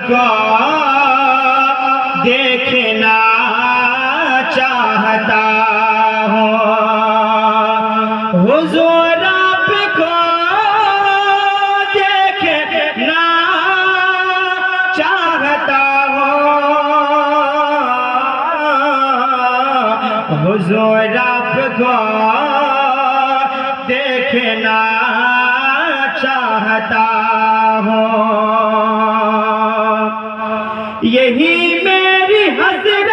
کو دیکھنا چاہتا ہوں، حضور آپ کو دیکھنا چاہتا ہوں، حضور آپ کو دیکھنا چاہتا ہوں، یہی میری حسرت،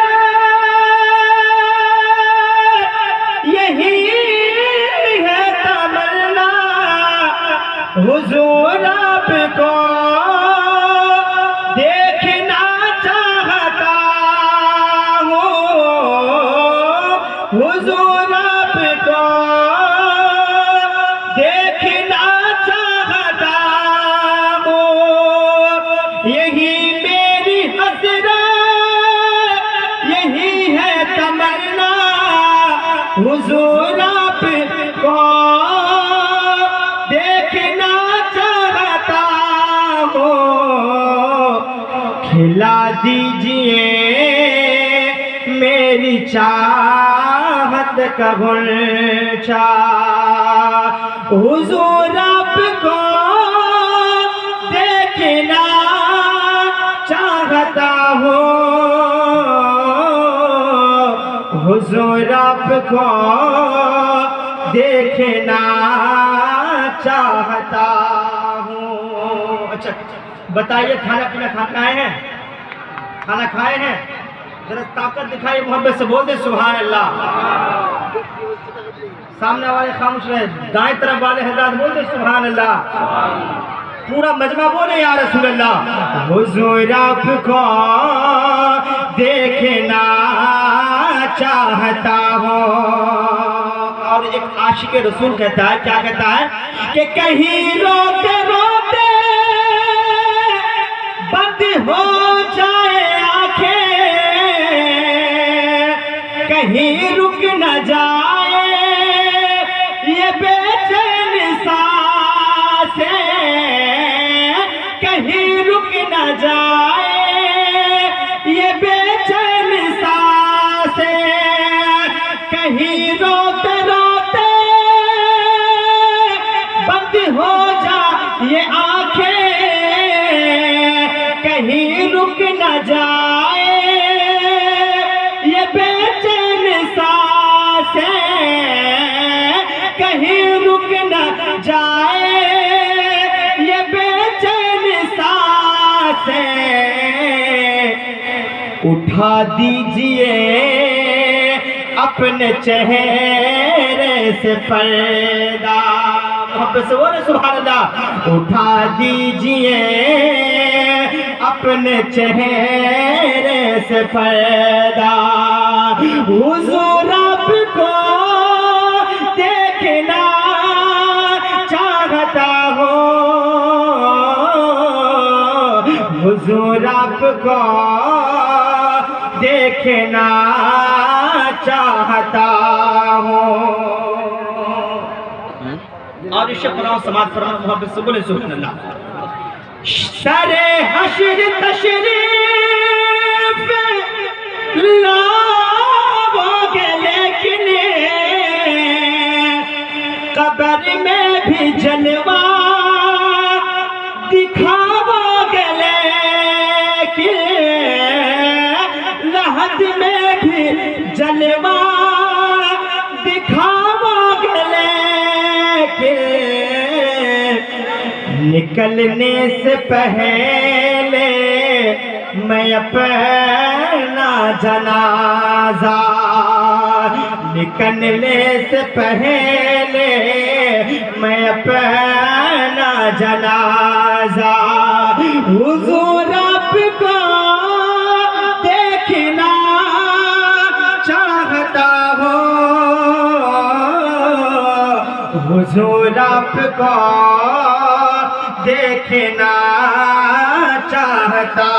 یہی ہے تمنا، حضور آپ کو دیکھنا چاہتا ہوں، حضور آپ کو دیکھنا چاہتا ہوں، یہی میری حسرت، یہی ہے تمنا، حضور آپ کو دیکھنا چاہتا ہوں، کھلا دیجئے میری چاہت کا غنچہ، حضور آپ کو دیکھنا چاہتا ہوں، حضور آپ کو دیکھنا چاہتا ہوں۔ اچھا بتائیے کھانا پینا کھائے ہیں؟ کھانا کھائے ہیں؟ ذرا طاقت دکھائیے، محبت سے بول دیں سبحان اللہ۔ سامنے والے خاموش رہے، دائیں طرف والے حضرات بول دیں سبحان اللہ۔ پورا مجمع بولے یا رسول اللہ۔ حضور آپ کو دیکھنا چاہتا ہوں، اور ایک عاشق رسول کہتا ہے، کیا کہتا ہے کہ کہیں روتے روتے بند ہو جائے آنکھیں، کہیں رک نہ جائے یہ بے چین سانسیں، کہیں رک نہ جائے یہ بے چین سانسیں، کہیں روتے روتے بند ہو جائے آنکھیں، کہیں رک نہ جائے یہ بے چین سانسیں، کہیں رک نہ جائے یہ بے چین سانسیں، اٹھا دیجئے اپنے چہرے سے پردہ، محبت سے بولے سبحان اللہ۔ اٹھا دیجئے اپنے چہرے سے پردہ، حضور آپ کو دیکھنا چاہتا ہوں، حضور آپ کو دیکھنا چاہتا ہوں۔ اور اس قرآن سماعت فرمانا، محبت سے بولے سبحان اللہ۔ سر حشر تشریف لاؤ گے لیکن قبر میں بھی جلوہ دکھاؤ گے لیکن لحد میں بھی جلوہ دکھاؤ گے لیکن نکلنے سے پہلے میں اپنا جنازہ، نکلنے سے پہلے میں اپنا جنازہ، حضور آپ کو دیکھنا چاہتا ہوں، حضور آپ کو دیکھنا چاہتا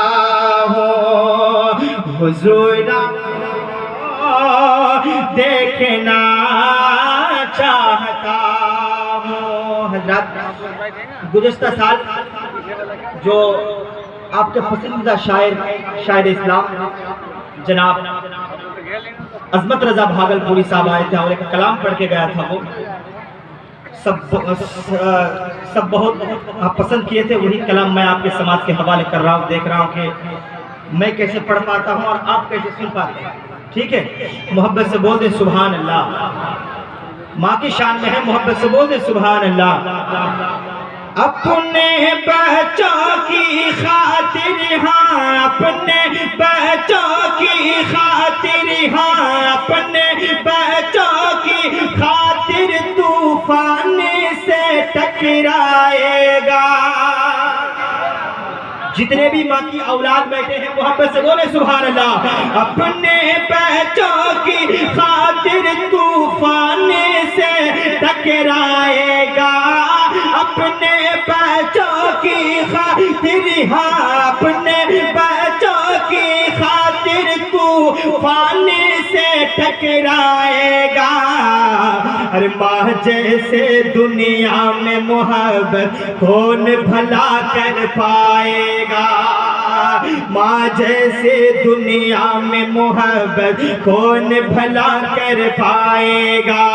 ہوں، حضور دیکھنا چاہتا ہوں۔ حضرات گزشتہ سال جو آپ کے پسندیدہ شاعر اسلام جناب عظمت رضا بھاگلپوری صاحب آئے تھے اور ایک کلام پڑھ کے گیا تھا. وہ سب بہت آپ پسند کیے تھے. وہی کلام میں آپ کے سماعت کے حوالے کر رہا ہوں. دیکھ رہا ہوں کہ میں کیسے پڑھ پاتا ہوں اور آپ کیسے سن پاتے ہیں. ٹھیک ہے, محبت سے بول دیں سبحان اللہ. ماں کی شان میں ہے, محبت سے بول دیں سبحان اللہ. اپنے بچوں کی خاطر ہاں, اپنے بچوں کی خاطر ہاں, اپنے بچوں کی خاطر طوفان سے ٹکرائے گا. جتنے بھی ماں کی اولاد بیٹھے ہیں محبت سے بولے سبحان اللہ. اپنے بچوں کی خاطر طوفان سے ٹکرائے گا, اپنے بچوں کی خاطر ہاں, اپنے بچوں کی خاطر طوفان سے ٹکرائے گا. ہر ماں جیسے دنیا میں محبت کون بھلا کر پائے گا. ماں جیسے دنیا میں محبت کون بھلا کر پائے گا.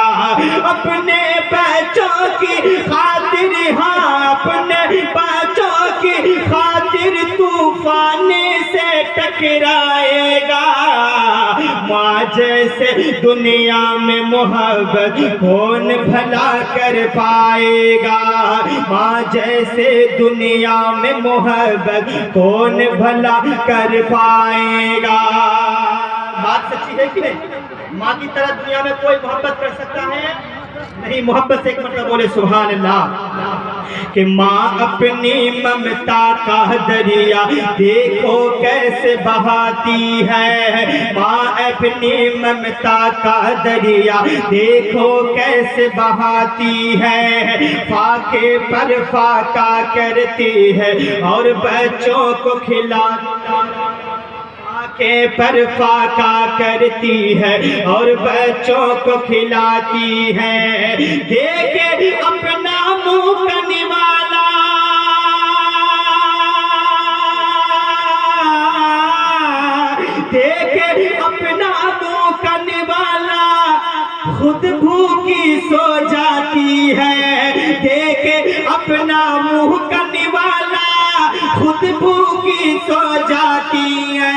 اپنے بچوں کی خاطر ہاں, اپنے بچوں کی خاطر طوفان سے ٹکرائے گا. ماں جیسے دنیا میں محبت کون بھلا کر پائے گا. ماں جیسے دنیا میں محبت کون بھلا کر پائے گا. بات سچی ہے کہ نہیں؟ ماں کی طرح دنیا میں کوئی محبت کر سکتا ہے نہیں. محبت سے ایک مطلب بولے سبحان اللہ. کہ ماں اپنی ممتا کا دریا دیکھو کیسے بہاتی ہے. ماں اپنی ممتا کا دریا دیکھو کیسے بہاتی ہے. فاقے پر فاقہ کرتی ہے اور بچوں کو کے پر فاقہ کرتی ہے اور بچوں کو کھلاتی ہے. دیکھے اپنا منہ کا نوالا, دیکھے اپنا منہ کا نوالا خود بھوکی سو جاتی ہے. دیکھے اپنا منہ کا نوالا خود بھوکی سو جاتی ہے.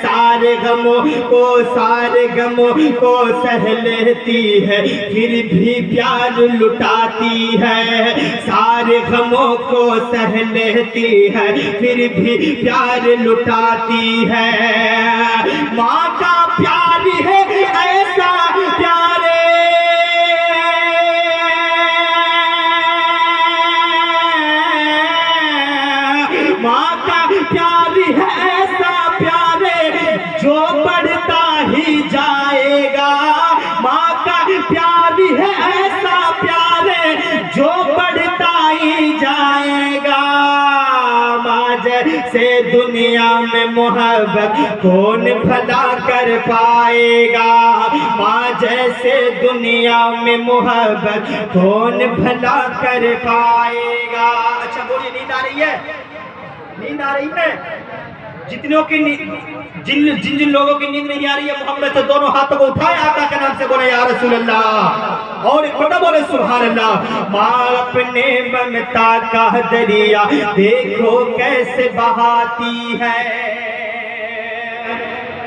سارے غموں کو سہ لیتی ہے پھر بھی پیار لٹاتی ہے. سارے غموں کو سہ لیتی ہے پھر بھی پیار لٹاتی ہے. ماں کا پیار ہے ایسا پیارے, ماں کا پیار ہے ایسا پیارے جو بڑھتا ہی جائے گا. ماں کا پیار ہے ایسا پیارے جو بڑھتا ہی جائے گا. ماں جیسے دنیا میں محبت کون بھلا کر پائے گا. ماں جیسے دنیا میں محبت کون بھلا کر پائے گا. اچھا بولیے, نیند آ رہی ہے؟ نیند آ رہی ہے؟ جن لوگوں کی نیند نہیں آ رہی ہے محبت سے دونوں ہاتھوں کو اٹھائے آقا کے نام سے بولے یا رسول اللہ, اور ایک بڑا بولے سبحان اللہ. ماں اپنے ممتا کا دریا دیکھو کیسے بہاتی ہے.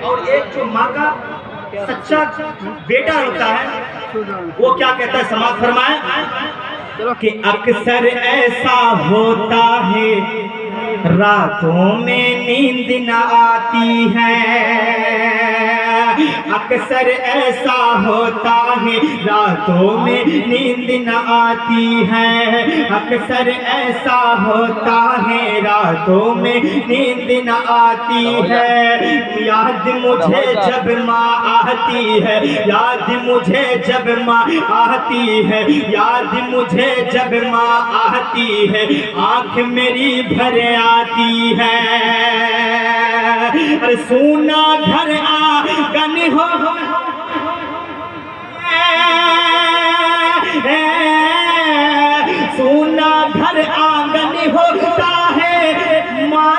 اور ایک جو ماں کا سچا بیٹا ہوتا ہے وہ کیا کہتا ہے, سماعت فرمائیں کہ اکثر ایسا ہوتا ہے راتوں میں نیند نہ آتی ہے. اکثر ایسا ہوتا ہے راتوں میں نیند نہ آتی ہے. اکثر ایسا ہوتا ہے راتوں میں نیند نہ آتی ہے. یاد مجھے جب ماں آتی ہے, یاد مجھے جب ماں آتی ہے, یاد مجھے جب ماں آتی ہے, آنکھ میری بھر آتی ہے. سونا گھر آنگن ہو سونا گھر آنگن ہوتا ہے, ماں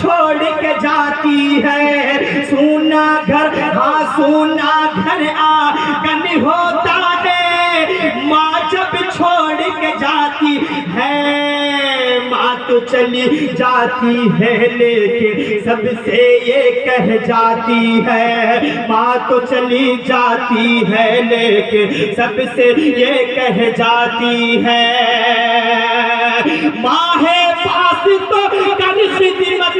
چھوڑ کے جاتی ہے، سونا گھر ہاں سونا گھر آنگن ہوتا ہے، ماں جب چھوڑ کے جاتی ہے، ماں تو چلی جاتی ہے لیکن سب سے یہ کہہ جاتی ہے، ماں تو چلی جاتی ہے لیکن سب سے یہ کہہ جاتی ہے، ماں ہے پاس تو کر خدمت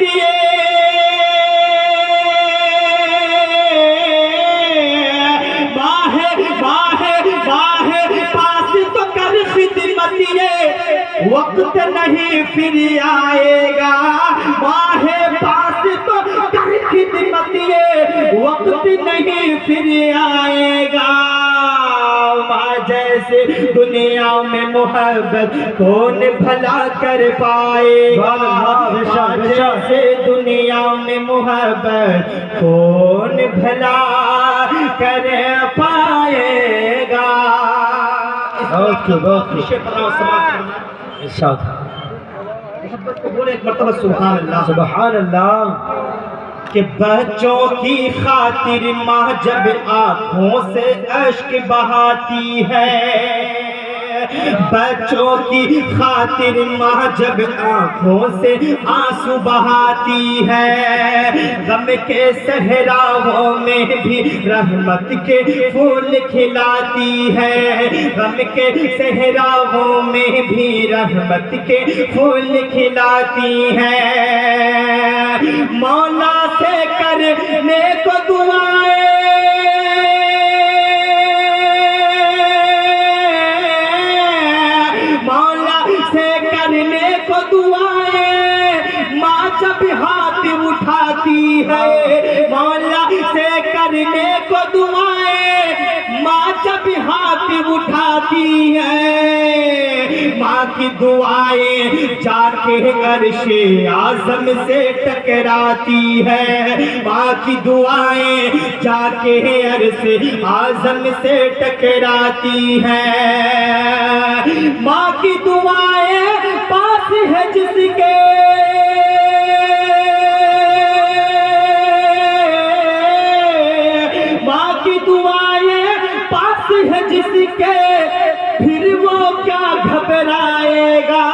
وقت نہیں پھر آئے گا، ماں ہے پاس تو کر خدمت وقت نہیں پھر آئے گا، ماں جیسے دنیا میں محبت کون بھلا کر پائے گا، ماں جیسے دنیا میں محبت کون بھلا کر پائے گا۔ محبت کو بولے ایک مرتبہ سبحان اللہ، سبحان اللہ۔ کہ بچوں کی خاطر ماں جب آنکھوں سے اشک بہاتی ہے، بچوں کی خاطر ماں جب آنکھوں سے آنسو بہاتی ہے، غم کے صحراؤں میں بھی رحمت کے پھول کھلاتی ہے، غم کے صحراؤں میں بھی رحمت کے پھول کھلاتی ہے، مولا سے کرنے کو دعائیں، مولا سے کرنے کو دعائیں، ماں جب ہاتھ اٹھاتی ہے، مولا سے کرنے کو دعائیں، ماں جب ہاتھ اٹھاتی ہے، ماں کی دعائیں جا کے عرش اعظم سے ٹکراتی ہے، ماں کی دعائیں جا کے عرش اعظم سے ٹکراتی ہے، ماں کی دعائیں پاس ہے جس کے، ماں کی دعائیں پاس ہے جس کے، پھر وہ کیا گھبرائے گا،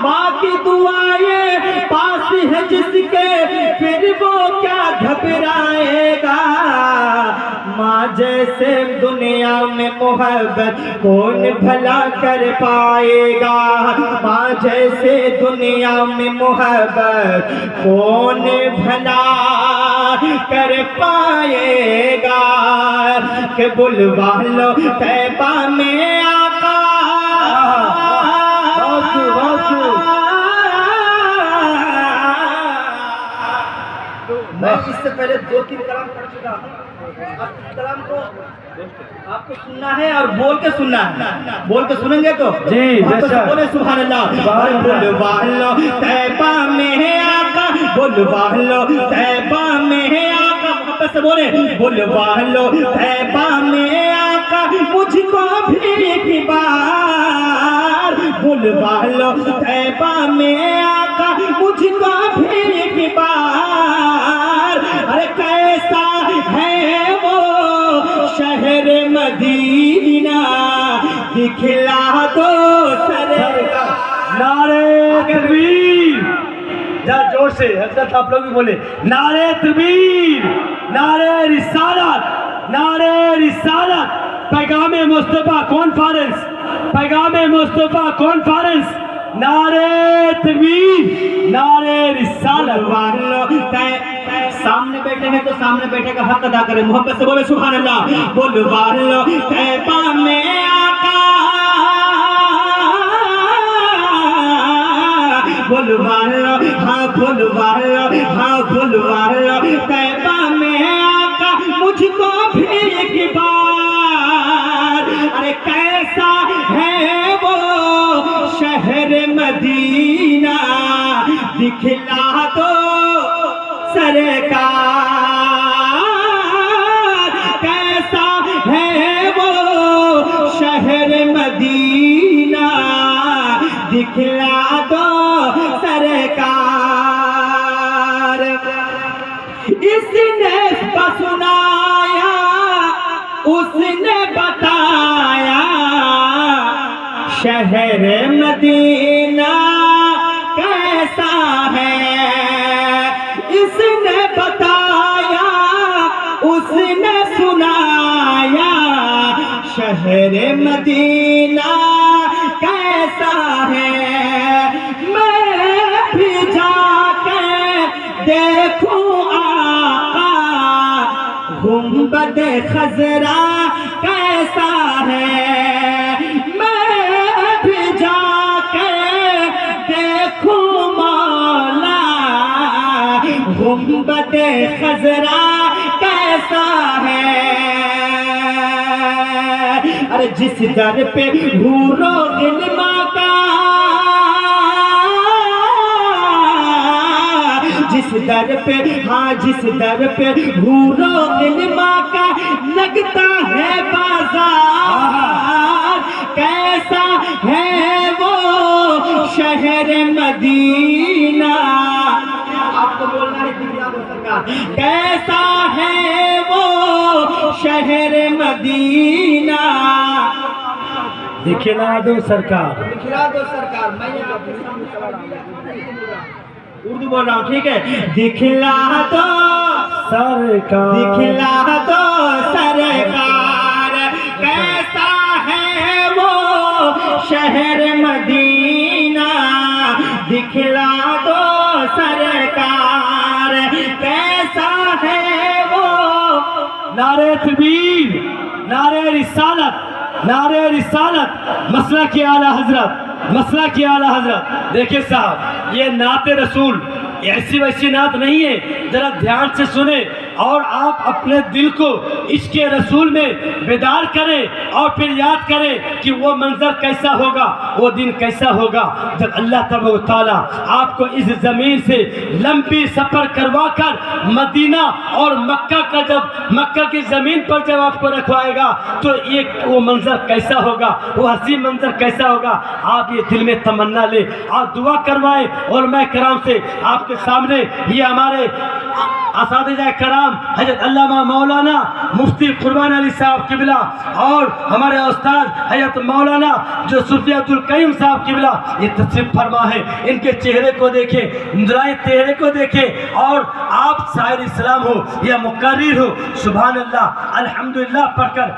ماں کی دعائیں پاس ہے جس کے، پھر وہ کیا گھبرائے گا، ماں جیسے دنیا میں محبت کون بھلا کر پائے گا، ماں جیسے دنیا میں محبت کون بھلا کر پائے گا، کہ بلوا لو طیبہ میں آقا، میں اس سے پہلے 2-3 کلام پڑھ چکا ہوں، اب اس کلام کو آپ کو سننا ہے اور بول کے سننا ہے، بول کے سنیں گے تو جی بولے سبحان اللہ، بلوا لو طیبہ میں آقا، بلوا لو طیبہ میں آقا، محبت سے بولے بلوا لو طیبہ میں آقا، مجھ کو بھی ایک بار، بلوا لو طیبہ میں آقا، مجھ کو بھی ایک بار، ارے کیسا ہے وہ شہر مدینہ دکھلا دو سرکار، نعرہ تکبیر، جا جوش سے حضرت آپ لوگ بھی بولے نعرہ تکبیر، نعرہ رسالت، نعرہ رسالت، پیغام مصطفیٰ کانفرنس، پیغام مصطفیٰ کانفرنس، نعرہ تکبیر، نعرہ رسالت۔ سامنے بیٹھے ہیں تو سامنے بیٹھے کا حق ادا کریں، محبت سے بولے سبحان اللہ، بلوا لو طیبہ میں آقا، بلوا لو ہاں بلوا لو ہاں بلوا لو طیبہ میں آقا، مجھ کو بھی ایک بار، ارے کیسا ہے وہ شہر مدینہ دکھلا دو سرکار، کیسا ہے وہ شہر مدینہ دکھلا دو سرکار، اس نے سنایا اس نے بتایا شہر مدینہ کیسا ہے، اس نے بتایا اس نے سنایا شہر مدینہ کیسا ہے، میں بھی جا کے دیکھوں آقا گنبد خضرا کیسا ہے، میں بھی جا کے دیکھوں مولا گنبد خضرا کیسا ہے، ارے جس در پہ حور و غلما کا، جس در پہ جس در پہ حور و غلما کا لگتا ہے بازار، کیسا ہے وہ شہر مدینہ، آپ کو بولنا ہے سرکار، کیسا ہے وہ شہر مدینہ، دکھلا دو سرکار، دکھلا دو سرکار، میں آپ کے سامنے اردو بول رہا ہوں، ٹھیک ہے، دکھلا دو سرکار، دکھلا دو سرکار کیسا ہے وہ شہر مدینہ، دکھلا دو سرکار کیسا ہے وہ، نعرہ تکبیر، نعرہ رسالت، نعرہ رسالت، مسئلہ کی اعلیٰ حضرت، مسئلہ کی اعلیٰ حضرت۔ دیکھیں صاحب، یہ نعت رسول ایسی ویسی نعت نہیں ہے، ذرا دھیان سے سنیں اور آپ اپنے دل کو عشق رسول میں بیدار کریں اور پھر یاد کریں کہ وہ منظر کیسا ہوگا، وہ دن کیسا ہوگا جب اللہ تبارک و تعالیٰ آپ کو اس زمین سے لمبی سفر کروا کر مدینہ اور مکہ کا جب مکہ کی زمین پر جب آپ کو رکھوائے گا تو ایک وہ منظر کیسا ہوگا، وہ حسین منظر کیسا ہوگا، آپ یہ دل میں تمنا لیں اور دعا کروائیں۔ علماء کرام سے آپ کے سامنے یہ ہمارے اساتذہ کرام حضرت علامہ مولانا مفتی قربان علی صاحب قبلہ اور ہمارے استاد حضرت مولانا جو صوفی عبدالقیوم صاحب قبلہ یہ تشریف فرما ہے، ان کے چہرے کو دیکھیں، نورانی چہرے کو دیکھیں، اور آپ شاعر اسلام ہو یا مقرر ہو، سبحان اللہ الحمدللہ پڑھ کر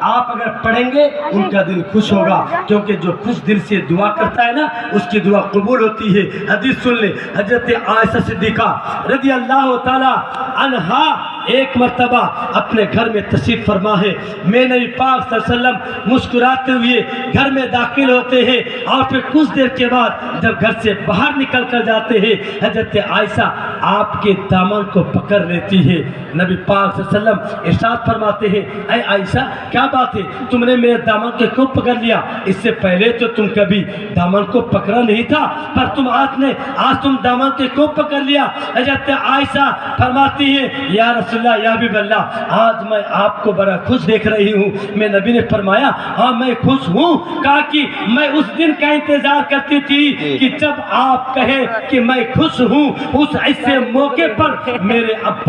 آپ اگر پڑھیں گے ان کا دل خوش ہوگا، کیونکہ جو خوش دل سے دعا کرتا ہے نا اس کی دعا قبول ہوتی ہے۔ حدیث سن لیں، حضرت عائشہ صدیقہ رضی اللہ تعالی عنہا ایک مرتبہ اپنے گھر میں تشریف فرما ہے، میں نبی پاک صلی اللہ علیہ وسلم مسکراتے ہوئے گھر میں داخل ہوتے ہیں اور پھر کچھ دیر کے بعد جب گھر سے باہر نکل کر جاتے ہیں حضرت عائشہ آپ کے دامن کو پکڑ لیتی ہے۔ نبی پاک صلی اللہ علیہ وسلم ارشاد فرماتے ہیں، اے عائشہ کیا بات ہے، تم نے میرے دامن کو کیوں پکڑ لیا؟ اس سے پہلے تو تم کبھی دامن کو پکڑا نہیں تھا، پر تم آج تم دامن کو کیوں پکڑ لیا؟ حضرت عائشہ فرماتی ہے، یا رسول اللہ، یا حبیب اللہ، آج میں آپ کو بڑا خوش دیکھ رہی ہوں۔ میں نبی نے فرمایا ہاں میں خوش ہوں، کہا کہ میں اس دن کا انتظار کرتی تھی کہ جب آپ کہیں کہ میں خوش ہوں، اس ایسے موقع پر میرے ابا